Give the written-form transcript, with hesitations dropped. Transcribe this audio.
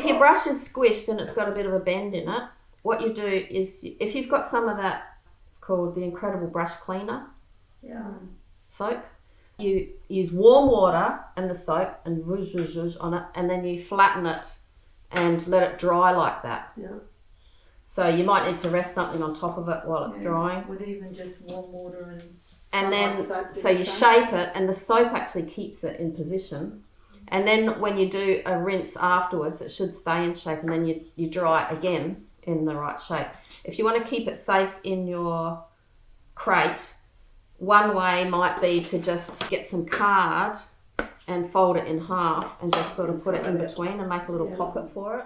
your brush is squished and it's got a bit of a bend in it, what you do is, if you've got some of that, it's called the Incredible Brush Cleaner soap, you use warm water and the soap and zhuzh on it, and then you flatten it and let it dry like that. Yeah. So you might need to rest something on top of it while it's drying. Would even just warm water and then so you shape it, and the soap actually keeps it in position. And then when you do a rinse afterwards, it should stay in shape, and then you dry it again in the right shape. If you want to keep it safe in your crate, one way might be to just get some card and fold it in half and just sort of put it in between and make a little pocket for it.